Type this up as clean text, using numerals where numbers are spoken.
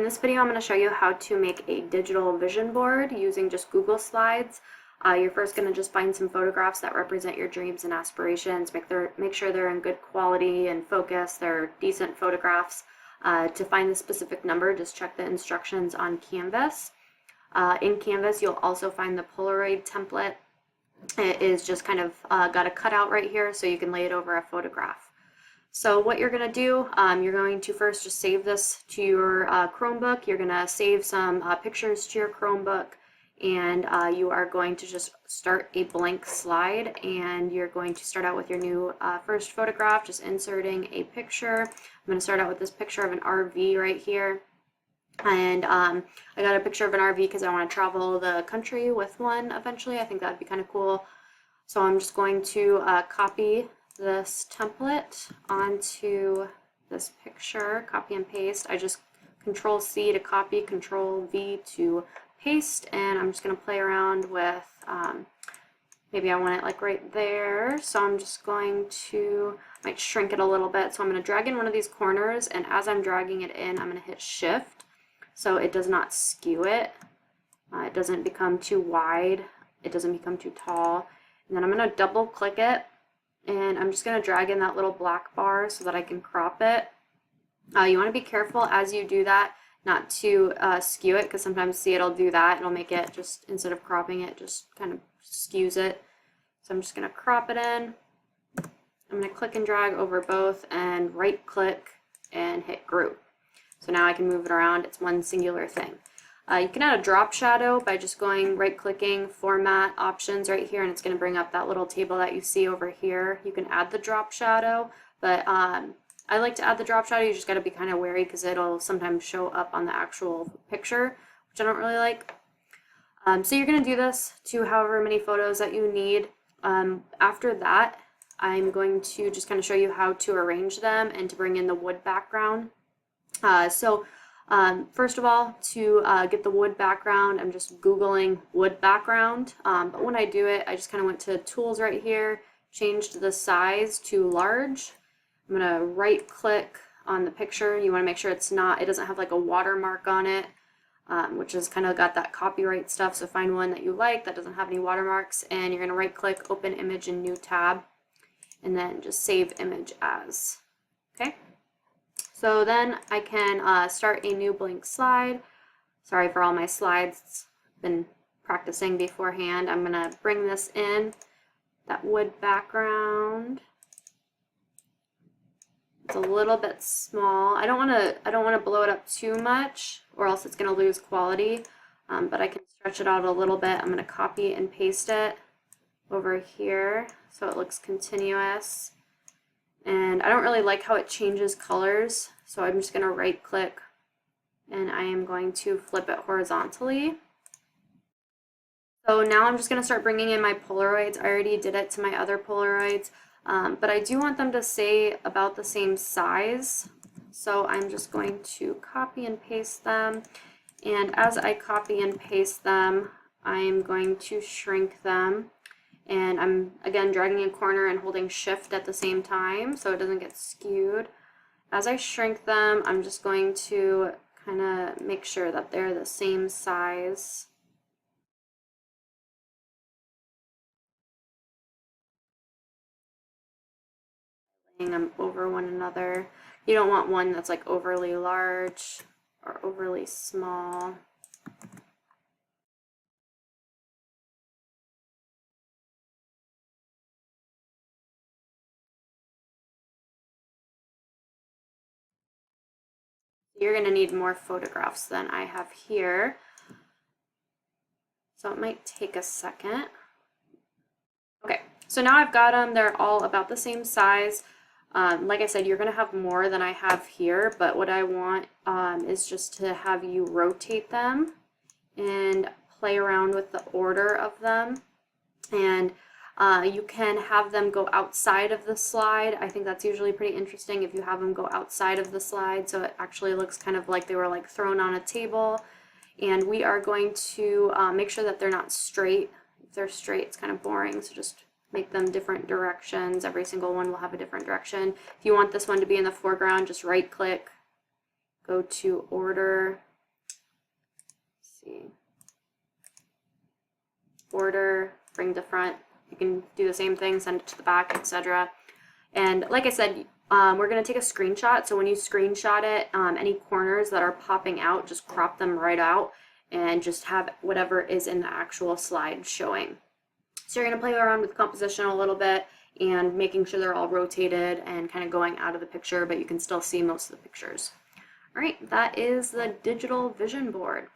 In this video, I'm going to show you how to make a digital vision board using just Google Slides. You're first going to just find some photographs that represent your dreams and aspirations. Make sure they're in good quality and focus. They're decent photographs. To find the specific number, just check the instructions on Canvas. In Canvas, you'll also find the Polaroid template. It is just kind of got a cutout right here so you can lay it over a photograph. So what you're going to do, you're going to first just save this to your Chromebook. You're going to save some pictures to your Chromebook, and you are going to just start a blank slide, and you're going to start out with your new first photograph, just inserting a picture. I'm going to start out with this picture of an RV right here. And I got a picture of an RV because I want to travel the country with one eventually. I think that'd be kind of cool. So I'm just going to copy this template onto this picture, copy and paste. I just Control C to copy, Control V to paste, and I'm just going to play around with, maybe I want it like right there, so I'm just going to, might shrink it a little bit, so I'm going to drag in one of these corners, and as I'm dragging it in, I'm going to hit Shift, so it does not skew it. It doesn't become too wide, it doesn't become too tall, and then I'm going to double click it, and I'm just going to drag in that little black bar so that I can crop it. You want to be careful as you do that not to skew it, because sometimes, see, it'll do that. It'll make it just, instead of cropping it, just kind of skews it. So I'm just going to crop it in. I'm going to click and drag over both and right click and hit group. So now I can move it around. It's one singular thing. You can add a drop shadow by just going right clicking, format, options right here, and it's going to bring up that little table that you see over here. You can add the drop shadow, but I like to add the drop shadow. You just got to be kind of wary because it'll sometimes show up on the actual picture, which I don't really like. So you're going to do this to however many photos that you need. After that, I'm going to just kind of show you how to arrange them and to bring in the wood background. First of all, to get the wood background, I'm just Googling wood background, but when I do it, I just kind of went to tools right here, changed the size to large. I'm going to right click on the picture. You want to make sure it doesn't have like a watermark on it, which has kind of got that copyright stuff, so find one that you like that doesn't have any watermarks, and you're going to right click, open image in new tab, and then just save image as. Okay. So then I can start a new blank slide. Sorry for all my slides, been practicing beforehand. I'm going to bring this in, that wood background. It's a little bit small. I don't want to blow it up too much or else it's going to lose quality, but I can stretch it out a little bit. I'm going to copy and paste it over here so it looks continuous. And I don't really like how it changes colors, so I'm just going to right click and I am going to flip it horizontally. So now I'm just going to start bringing in my Polaroids. I already did it to my other Polaroids, but I do want them to stay about the same size. So I'm just going to copy and paste them, and as I copy and paste them, I'm going to shrink them. And I'm, again, dragging a corner and holding Shift at the same time so it doesn't get skewed. As I shrink them, I'm just going to kind of make sure that they're the same size. Laying them over one another. You don't want one that's like overly large or overly small. You're going to need more photographs than I have here, so it might take a second. Okay, so now I've got them. They're all about the same size. Like I said, you're going to have more than I have here, but what I want is just to have you rotate them and play around with the order of them. And you can have them go outside of the slide. I think that's usually pretty interesting if you have them go outside of the slide, so it actually looks kind of like they were like thrown on a table. And we are going to make sure that they're not straight. If they're straight, it's kind of boring, so just make them different directions. Every single one will have a different direction. If you want this one to be in the foreground, just right click, go to order, see, border, bring to front. You can do the same thing, send it to the back, etc. And like I said, we're going to take a screenshot. So when you screenshot it, any corners that are popping out, just crop them right out and just have whatever is in the actual slide showing. So you're going to play around with composition a little bit and making sure they're all rotated and kind of going out of the picture, but you can still see most of the pictures. All right, that is the digital vision board.